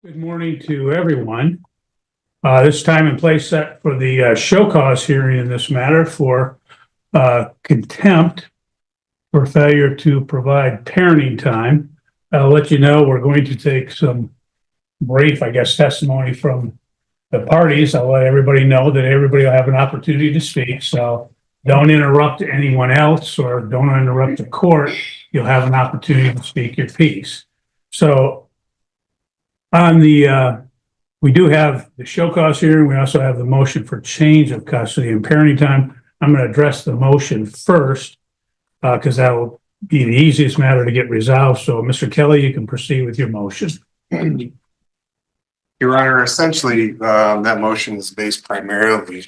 Good morning to everyone. This time and place set for the show cause hearing in this matter for contempt for failure to provide parenting time. I'll let you know we're going to take some brief, testimony from the parties. I'll let everybody know that everybody will have an opportunity to speak. So don't interrupt anyone else or don't interrupt the court. You'll have an opportunity to speak your piece. So on the we do have the show cause hearing. We also have the motion for change of custody and parenting time. I'm going to address the motion first because that will be the easiest matter to get resolved. So, Mr. Kelly, you can proceed with your motion. Your Honor, essentially, that motion is based primarily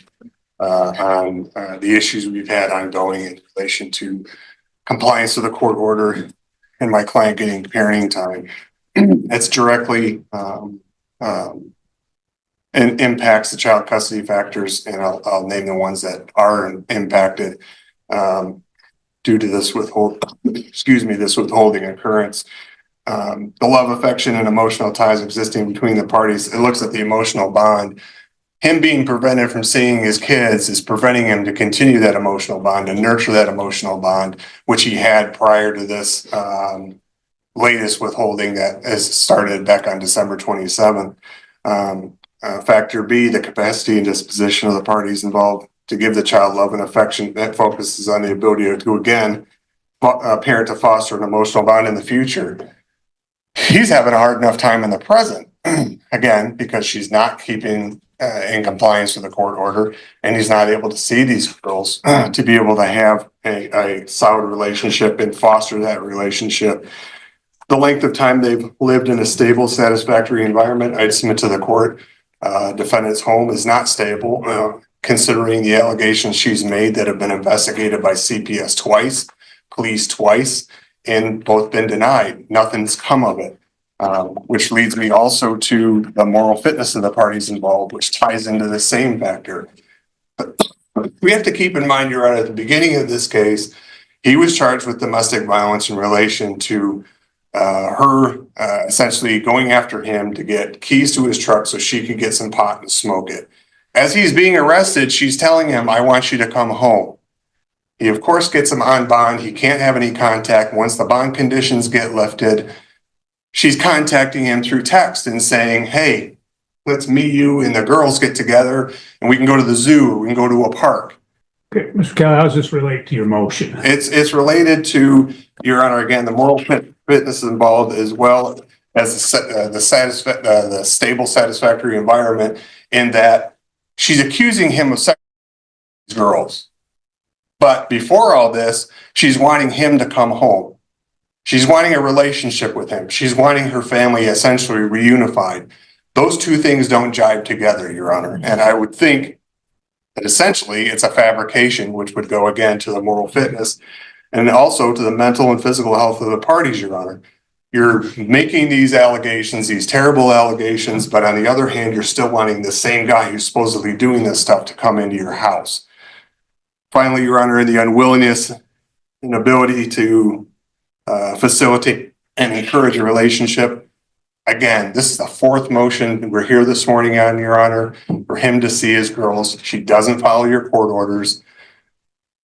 on the issues we've had ongoing in relation to compliance with the court order and my client getting parenting time. It's directly and impacts the child custody factors, and I'll name the ones that are impacted due to this withholding occurrence. The love, affection, and emotional ties existing between the parties. It looks at the emotional bond. Him being prevented from seeing his kids is preventing him to continue that emotional bond and nurture that emotional bond, which he had prior to this latest withholding that has started back on December 27th. Factor B, the capacity and disposition of the parties involved to give the child love and affection that focuses on the ability to, again, parent to foster an emotional bond in the future. He's having a hard enough time in the present, again, because she's not keeping in compliance with the court order, and he's not able to see these girls to be able to have a solid relationship and foster that relationship. The length of time they've lived in a stable, satisfactory environment, I'd submit to the court, defendant's home is not stable, considering the allegations she's made that have been investigated by CPS twice, police twice, and both been denied. Nothing's come of it, which leads me also to the moral fitness of the parties involved, which ties into the same factor. But we have to keep in mind, Your Honor, at the beginning of this case, he was charged with domestic violence in relation to her essentially going after him to get keys to his truck so she could get some pot and smoke it. As he's being arrested, she's telling him, "I want you to come home." He, of course, gets him on bond. He can't have any contact. Once the bond conditions get lifted, she's contacting him through text and saying, "Hey, let's meet you and the girls get together and we can go to the zoo, we can go to a park." Okay, Mr. Kelly, how does this relate to your motion? It's related to, Your Honor, again, the moral fitness involved, as well as the stable, satisfactory environment, in that she's accusing him of sex with girls. But before all this, she's wanting him to come home. She's wanting a relationship with him. She's wanting her family essentially reunified. Those two things don't jive together, Your Honor. And I would think that essentially it's a fabrication, which would go again to the moral fitness and also to the mental and physical health of the parties, Your Honor. You're making these allegations, these terrible allegations, but on the other hand, you're still wanting the same guy who's supposedly doing this stuff to come into your house. Finally, Your Honor, the unwillingness and ability to facilitate and encourage a relationship. Again, this is the fourth motion we're here this morning on, Your Honor, for him to see his girls. She doesn't follow your court orders.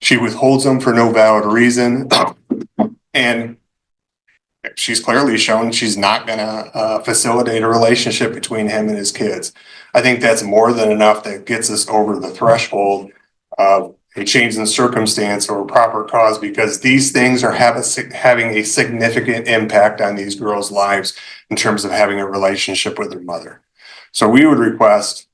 She withholds them for no valid reason. And she's clearly shown she's not going to facilitate a relationship between him and his kids. I think that's more than enough that gets us over the threshold of a change in circumstance or a proper cause, because these things are having a significant impact on these girls' lives in terms of having a relationship with their mother. So we would request,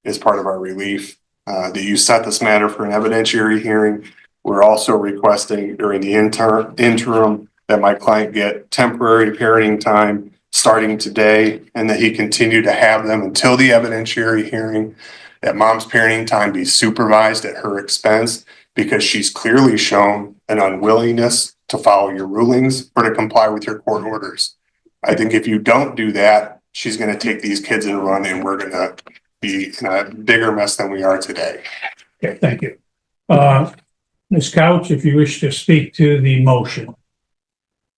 as part of our relief, that you set this matter for an evidentiary hearing. We're also requesting during the interim that my client get temporary parenting time starting today, and that he continue to have them until the evidentiary hearing. That mom's parenting time be supervised at her expense, because she's clearly shown an unwillingness to follow your rulings or to comply with your court orders. I think if you don't do that, she's going to take these kids and run, and we're going to be in a bigger mess than we are today. Okay, thank you. Ms. Couch, if you wish to speak to the motion.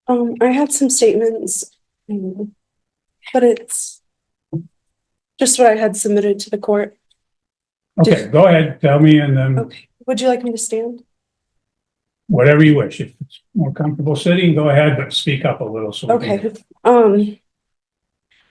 I had some statements, but it's Just what I had submitted to the court. Okay, go ahead, tell me, and then Okay. Would you like me to stand? whatever you wish. If it's more comfortable sitting, go ahead, but speak up a little so we can hear. Okay.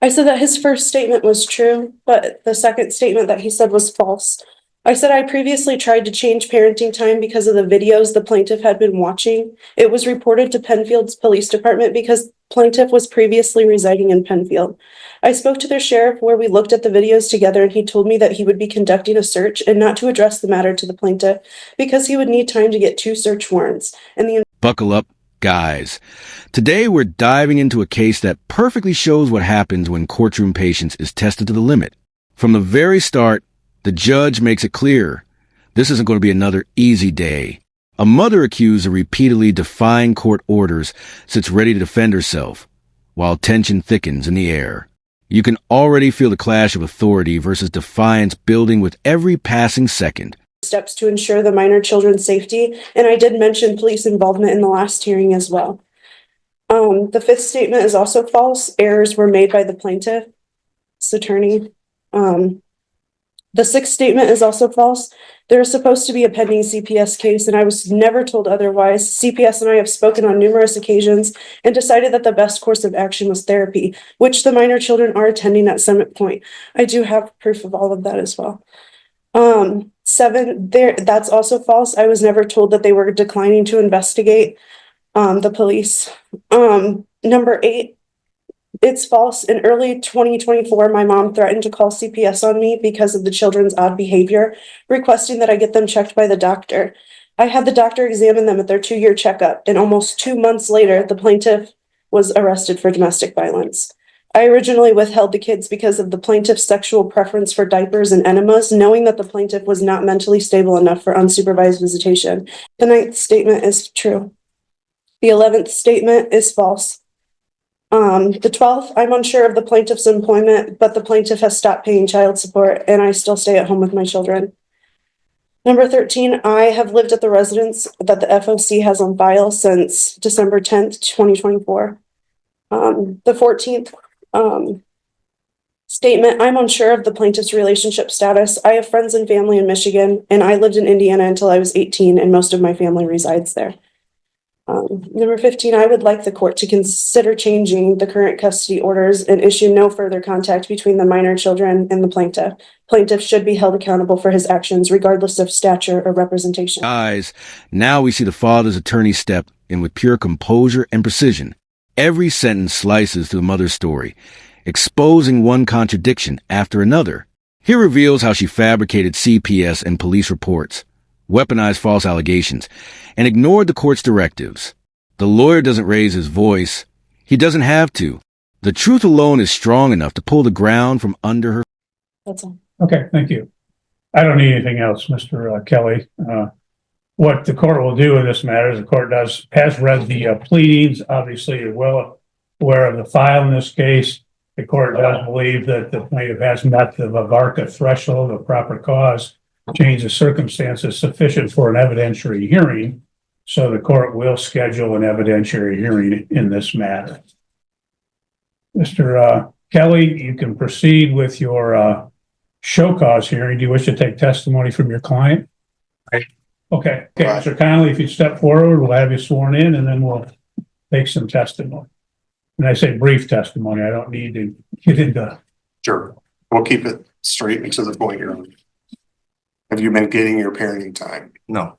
I said that his first statement was true, but the second statement that he said was false. I said I previously tried to change parenting time because of the videos the plaintiff had been watching. It was reported to Penfield's police department because plaintiff was previously residing in Penfield. I spoke to their sheriff where we looked at the videos together, and he told me that he would be conducting a search and not to address the matter to the plaintiff because he would need time to get 2 search warrants. And Buckle up, guys. Today we're diving into a case that perfectly shows what happens when courtroom patience is tested to the limit. From the very start, the judge makes it clear this isn't going to be another easy day. A mother accused of repeatedly defying court orders sits ready to defend herself, while tension thickens in the air. You can already feel the clash of authority versus defiance building with every passing second. steps to ensure the minor children's safety, and I did mention police involvement in the last hearing as well. The fifth statement is also false. Errors were made by the plaintiff's attorney. The sixth statement is also false. There is supposed to be a pending CPS case, and I was never told otherwise. CPS and I have spoken on numerous occasions and decided that the best course of action was therapy, which the minor children are attending at Summit Point. I do have proof of all of that as well. That's also false. I was never told that they were declining to investigate the police. Number 8, it's false. In early 2024, my mom threatened to call CPS on me because of the children's odd behavior, requesting that I get them checked by the doctor. I had the doctor examine them at their 2-year checkup, and almost 2 months later, the plaintiff was arrested for domestic violence. I originally withheld the kids because of the plaintiff's sexual preference for diapers and enemas, knowing that the plaintiff was not mentally stable enough for unsupervised visitation. The 9th statement is true. The 11th statement is false. The 12th, I'm unsure of the plaintiff's employment, but the plaintiff has stopped paying child support, and I still stay at home with my children. Number 13, I have lived at the residence that the FOC has on file since December 10th, 2024. The 14th statement, I'm unsure of the plaintiff's relationship status. I have friends and family in Michigan, and I lived in Indiana until I was 18, and most of my family resides there. Number 15, I would like the court to consider changing the current custody orders and issue no further contact between the minor children and the plaintiff. Plaintiff should be held accountable for his actions, regardless of stature or representation. Guys, now we see the father's attorney step in with pure composure and precision. Every sentence slices through the mother's story, exposing one contradiction after another. He reveals how she fabricated CPS and police reports, weaponized false allegations, and ignored the court's directives. The lawyer doesn't raise his voice. He doesn't have to. The truth alone is strong enough to pull the ground from under her. That's all. Okay, thank you. I don't need anything else, Mr. Kelly. What the court will do in this matter is the court has read the pleadings. Obviously, you're well aware of the file in this case. The court does believe that the plaintiff has met the VARCA threshold of proper cause, change of circumstances sufficient for an evidentiary hearing. So the court will schedule an evidentiary hearing in this matter. Mr. Kelly, you can proceed with your show cause hearing. Do you wish to take testimony from your client? Right. Okay, Mr. Connolly, if you step forward, we'll have you sworn in and then we'll take some testimony. And I say brief testimony. I don't need to get into. Sure. We'll keep it straight and to the point here. Have you been getting your parenting time? No,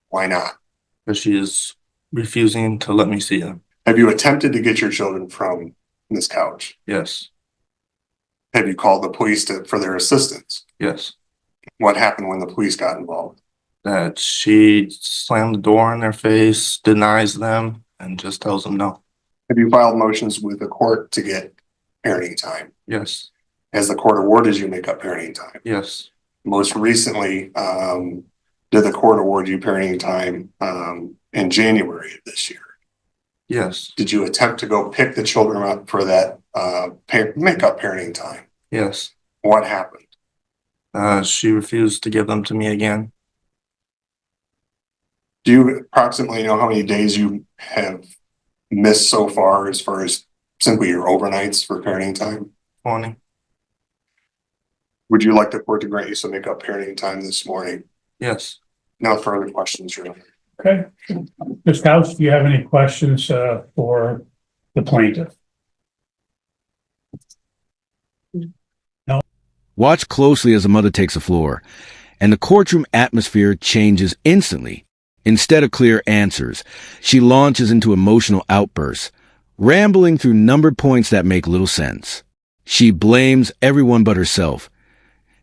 Why not? because she is refusing to let me see them. Have you attempted to get your children from this couch? Yes, Have you called the police for their assistance? yes. What happened when the police got involved? That she slammed the door in their face, denies them, and just tells them no. Have you filed motions with the court to get parenting time? Yes, Has the court awarded you make up parenting time? yes, Most recently, did the court award you parenting time in January of this year? yes, Did you attempt to go pick the children up for that make up parenting time? yes. What happened? She refused to give them to me again. Do you approximately know how many days you have missed so far as simply your overnights for parenting time? 20. Would you like the court to grant you some makeup parenting time this morning? Yes. No further questions, Your Honor. Okay. Ms. Couch, do you have any questions for the plaintiff? Watch closely as the mother takes the floor, and the courtroom atmosphere changes instantly. Instead of clear answers, she launches into emotional outbursts, rambling through numbered points that make little sense. She blames everyone but herself,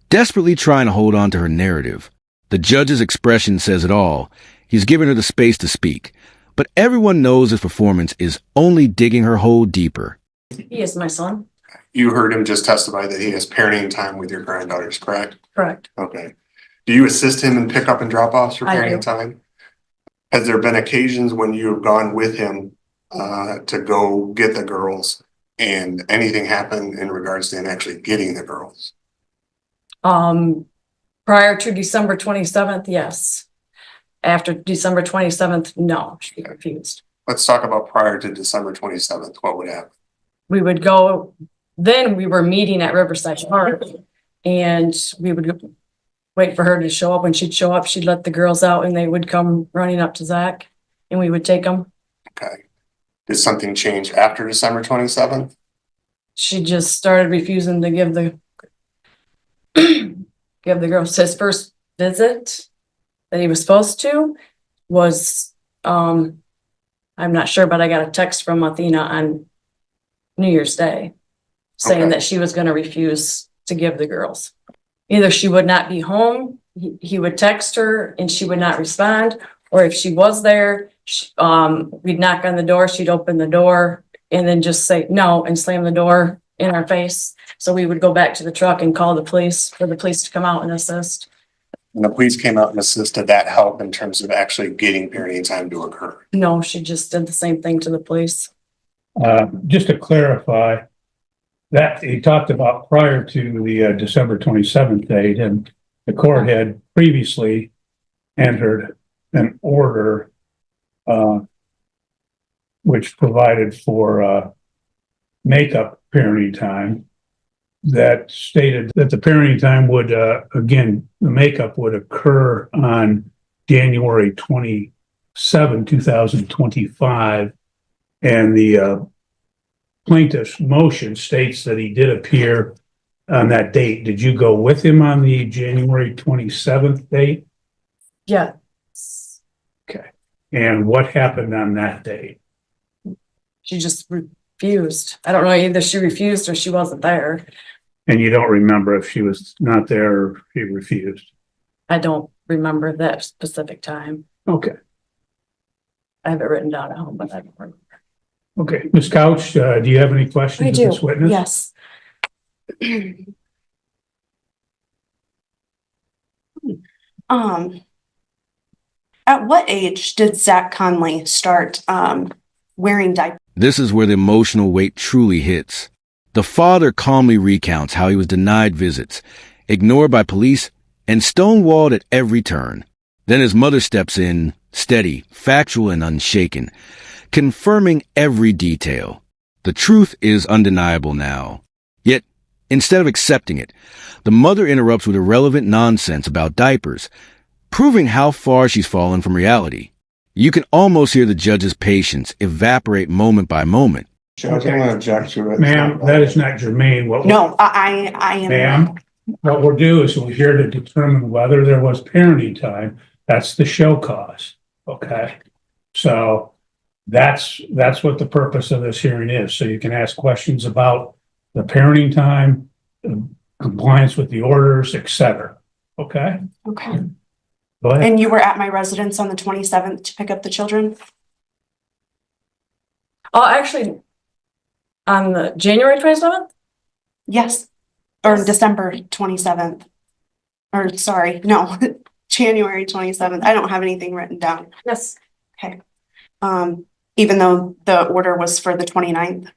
desperately trying to hold on to her narrative. The judge's expression says it all. He's given her the space to speak, but everyone knows his performance is only digging her hole deeper. He is my son. You heard him just testify that he has parenting time with your granddaughters, correct? Correct. Okay. Do you assist him in pickup and drop-offs for I parenting do. time? Has there been occasions when you have gone with him to go get the girls and anything happened in regards to him actually getting the girls? Prior to December 27th, yes. After December 27th, no, she refused. Let's talk about prior to December 27th. What would happen? We would go, then we were meeting at Riverside Park and we would wait for her to show up. When she'd show up, she'd let the girls out and they would come running up to Zach and we would take them. Okay. Did something change after December 27th? She just started refusing to give the give the girls. His first visit that he was supposed to was I'm not sure, but I got a text from Athena on New Year's Day saying Okay. that she was going to refuse to give the girls. Either she would not be home, he would text her and she would not respond, or if she was there, we'd knock on the door, she'd open the door and then just say no and slam the door in our face. So we would go back to the truck and call the police for the police to come out and assist. And the police came out and assisted that help in terms of actually getting parenting time to occur. No, she just did the same thing to the police. Just to clarify, that he talked about prior to the December 27th date, and the court had previously entered an order which provided for makeup parenting time that stated that the parenting time would, again, the makeup would occur on January 27, 2025. And the plaintiff's motion states that he did appear on that date. Did you go with him on the January 27th date? Yeah. Okay. And what happened on that date? She just refused. I don't know, either she refused or she wasn't there. And you don't remember if she was not there or if she refused? I don't remember that specific time. Okay. I have it written down at home, but I don't remember. Okay. Ms. Couch, do you have any questions I of do, this witness? yes. At what age did Zach Conley start wearing diapers? This is where the emotional weight truly hits. The father calmly recounts how he was denied visits, ignored by police, and stonewalled at every turn. Then his mother steps in, steady, factual, and unshaken, confirming every detail. The truth is undeniable now. Yet, instead of accepting it, the mother interrupts with irrelevant nonsense about diapers, proving how far she's fallen from reality. You can almost hear the judge's patience evaporate moment by moment. Judge, I'm going to object to it. Ma'am, that is not germane. No, I am. Ma'am, what we'll do is we're here to determine whether there was parenting time. That's the show cause. Okay. So that's what the purpose of this hearing is. So you can ask questions about the parenting time, compliance with the orders, etc. Okay. Okay. Go ahead. And you were at my residence on the 27th to pick up the children? Oh, actually, on the January 27th? Yes. Or December 27th. Or sorry, no, January 27th. I don't have anything written down. Yes. Okay. Even though the order was for the 29th.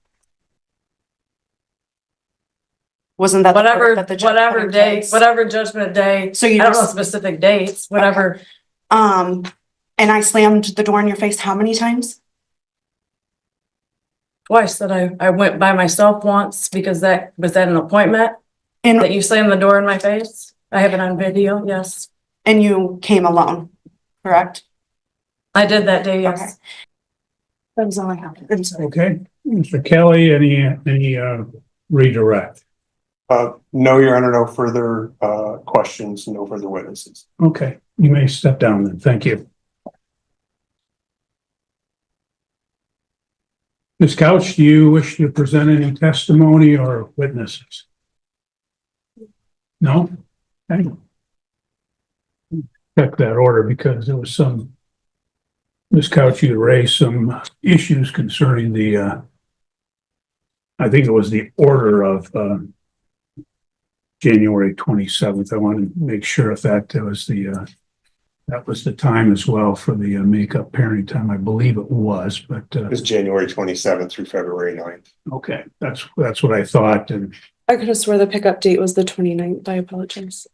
Wasn't that the Whatever, order that the judge put whatever in day, place? whatever judgment day. So I you don't know just, specific dates, whatever. and I slammed the door in your face how many times? Twice that I went by myself once because that was at an appointment. And, That you slammed the door in my face? I have it on video, yes. and you came alone, correct? I did that day, Okay. yes. That was all I have. I'm sorry. Okay, Mr. Kelly, any redirect? No, Your Honor, no further questions, no further witnesses. Okay, you may step down then. Thank you. Ms. Couch, do you wish to present any testimony or witnesses? No? Okay. Check that order because there was some, Ms. Couch, you raised some issues concerning the, I think it was the order of January 27th. I want to make sure if that was the time as well for the makeup parenting time. I believe it was, but It was January 27th through February 9th. okay, that's what I thought. And I could have swore the pickup date was the 29th. I apologize.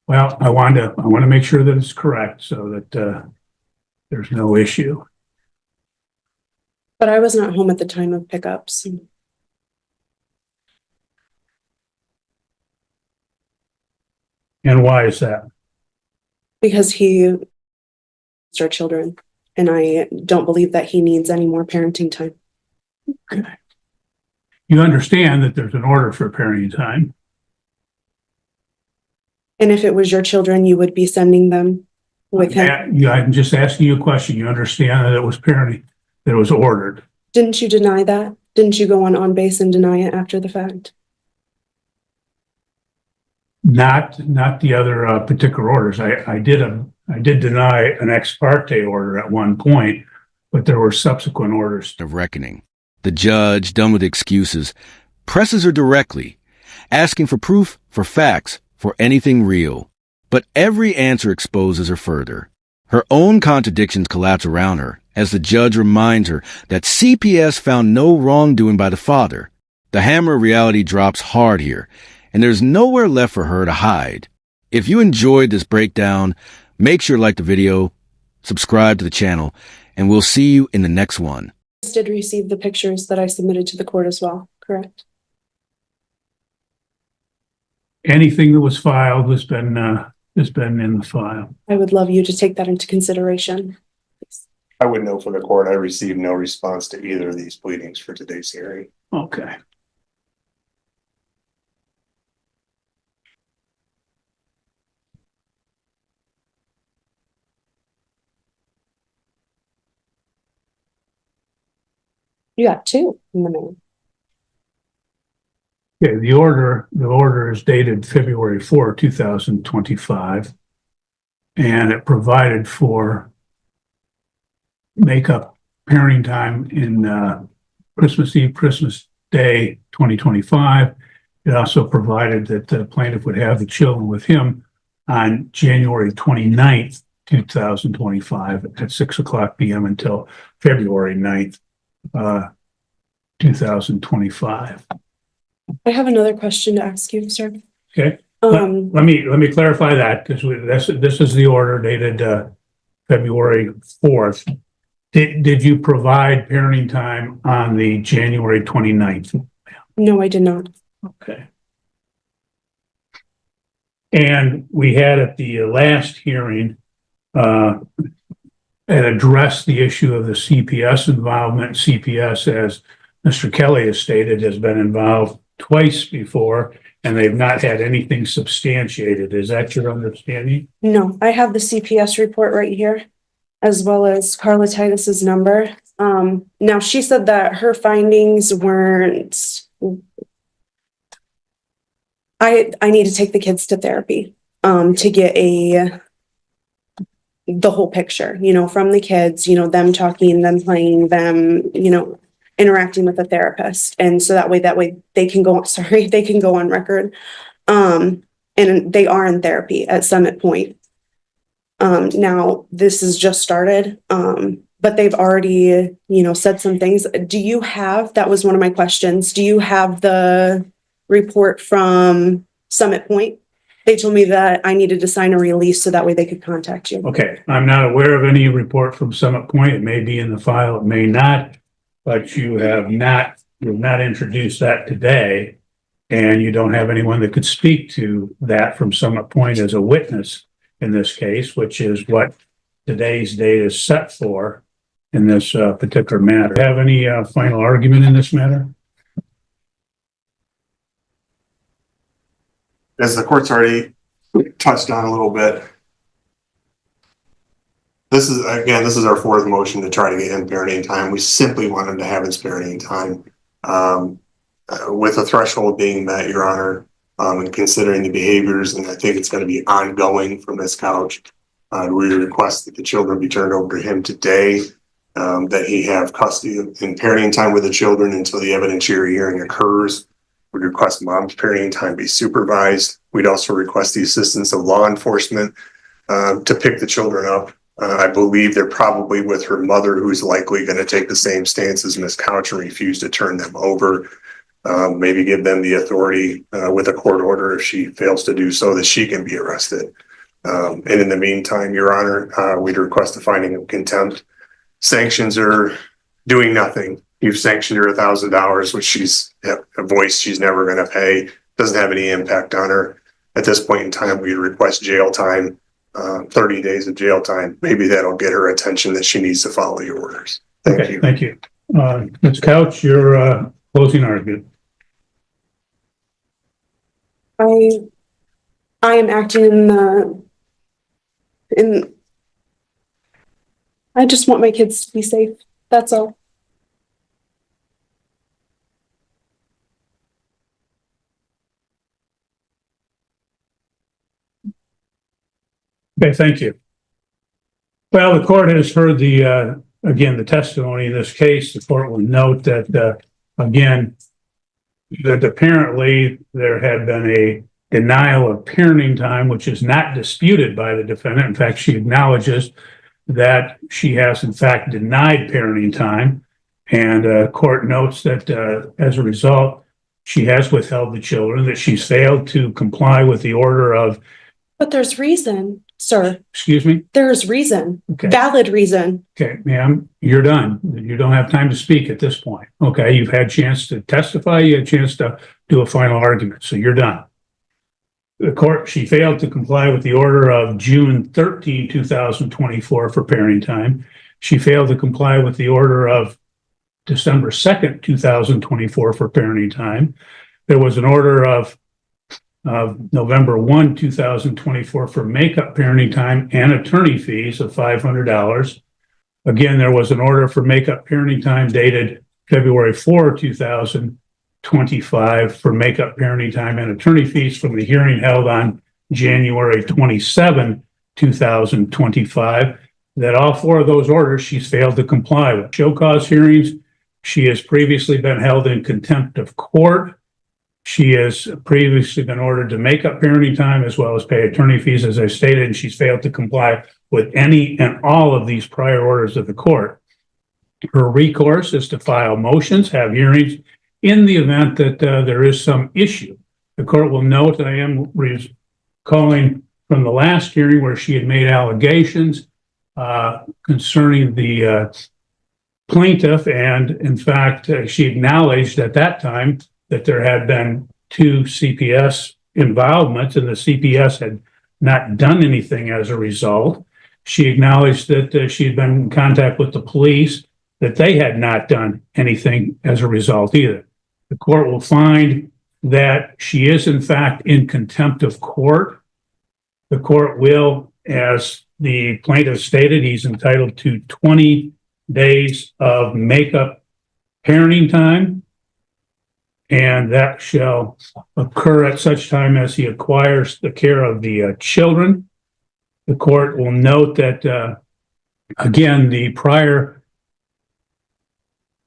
well, I want to make sure that it's correct so that there's no issue. But I was not home at the time of pickups. And why is that? Because he our children, and I don't believe that he needs any more parenting time. Okay. You understand that there's an order for parenting time. And if it was your children, you would be sending them with him. I'm just asking you a question. You understand that it was parenting, that it was ordered. Didn't you deny that? Didn't you go on base and deny it after the fact? Not the other particular orders. I did deny an ex parte order at one point, but there were subsequent orders. Of reckoning. The judge, done with excuses, presses her directly, asking for proof, for facts, for anything real. But every answer exposes her further. Her own contradictions collapse around her as the judge reminds her that CPS found no wrongdoing by the father. The hammer of reality drops hard here, and there's nowhere left for her to hide. If you enjoyed this breakdown, make sure to like the video, subscribe to the channel, and we'll see you in the next one. Did receive the pictures that I submitted to the court as well, correct? Anything that was filed has been in the file. I would love you to take that into consideration. I would know for the court, I received no response to either of these pleadings for today's hearing. Okay. You got two in the mail. Okay, the order is dated February 4, 2025, and it provided for makeup parenting time in Christmas Eve, Christmas Day, 2025. It also provided that the plaintiff would have the children with him on January 29th, 2025 at 6:00 p.m. until February 9th, 2025. I have another question to ask you, sir. Okay. Let me clarify that because this is the order dated February 4th. Did you provide parenting time on the January 29th? No, I did not. Okay. And we had at the last hearing and addressed the issue of the CPS involvement. CPS, as Mr. Kelly has stated, has been involved twice before, and they've not had anything substantiated. Is that your understanding? No, I have the CPS report right here, as well as Carla Titus's number. Now she said that her findings weren't. I need to take the kids to therapy to get the whole picture, from the kids, them talking, them playing, them, interacting with a therapist. And so that way they can go, they can go on record. And they are in therapy at Summit Point. Now this has just started, but they've already, said some things. That was one of my questions. Do you have the report from Summit Point? They told me that I needed to sign a release so that way they could contact you. Okay, I'm not aware of any report from Summit Point. It may be in the file, it may not, but you have not introduced that today. and you don't have anyone that could speak to that from some point as a witness in this case, which is what today's date is set for in this particular matter. Have any final argument in this matter? As the court's already touched on a little bit, this is our fourth motion to try to get him parenting time. We simply want him to have his parenting time, with the threshold being met, Your Honor, and considering the behaviors, and I think it's going to be ongoing from this couch. We request that the children be turned over to him today, that he have custody and parenting time with the children until the evidentiary hearing occurs. We request mom's parenting time be supervised. We'd also request the assistance of law enforcement to pick the children up. I believe they're probably with her mother, who's likely going to take the same stance as Ms. Couch and refuse to turn them over. Maybe give them the authority with a court order if she fails to do so, that she can be arrested. And in the meantime, Your Honor, we'd request a finding of contempt. Sanctions are doing nothing. You've sanctioned her $1,000, which she's a voice she's never going to pay. Doesn't have any impact on her. At this point in time, we request jail time, 30 days of jail time. Maybe that'll get her attention that she needs to follow your orders. Thank you. Thank you. Ms. Couch, your closing argument. I am acting I just want my kids to be safe. That's all. Okay, thank you. Well, the court has heard again, the testimony in this case. The court will note that, again, that apparently there had been a denial of parenting time, which is not disputed by the defendant. In fact, she acknowledges that she has, in fact, denied parenting time. And court notes that as a result, she has withheld the children, that she's failed to comply with the order of. But there's reason, sir. Excuse me? There's reason. Okay. Valid reason. Okay, ma'am, you're done. You don't have time to speak at this point. Okay, you've had a chance to testify. You had a chance to do a final argument, so you're done. The court, she failed to comply with the order of June 13, 2024 for parenting time. She failed to comply with the order of December 2nd, 2024 for parenting time. There was an order of November 1, 2024 for makeup parenting time and attorney fees of $500. Again, there was an order for makeup parenting time dated February 4, 2025 for makeup parenting time and attorney fees from the hearing held on January 27, 2025, that all four of those orders she's failed to comply with. Show cause hearings, she has previously been held in contempt of court. She has previously been ordered to make up parenting time as well as pay attorney fees, as I stated, and she's failed to comply with any and all of these prior orders of the court. Her recourse is to file motions, have hearings in the event that there is some issue. The court will note that I am recalling from the last hearing where she had made allegations concerning the plaintiff, and in fact, she acknowledged at that time that there had been 2 CPS involvements and the CPS had not done anything as a result. She acknowledged that she had been in contact with the police, that they had not done anything as a result either. The court will find that she is in fact in contempt of court. The court will, as the plaintiff stated, he's entitled to 20 days of makeup parenting time, and that shall occur at such time as he acquires the care of the children. The court will note that, again, the prior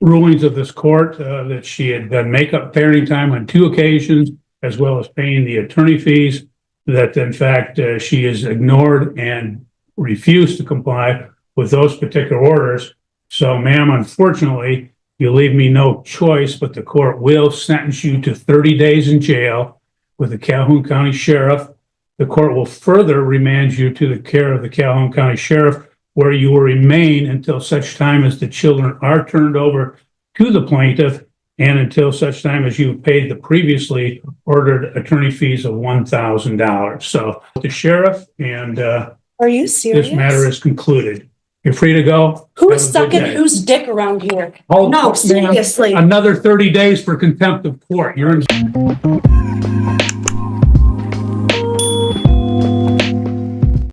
rulings of this court, that she had done makeup parenting time on 2 occasions, as well as paying the attorney fees, that in fact she has ignored and refused to comply with those particular orders. So, ma'am, unfortunately, you leave me no choice, but the court will sentence you to 30 days in jail with the Calhoun County Sheriff. The court will further remand you to the care of the Calhoun County Sheriff, where you will remain until such time as the children are turned over to the plaintiff and until such time as you have paid the previously ordered attorney fees of $1,000. So the sheriff and Are you serious? this matter is concluded. You're free to go. Who's Have a good sucking day. whose dick around here? Oh, No, ma'am, seriously. Another 30 days for contempt of court. You're in.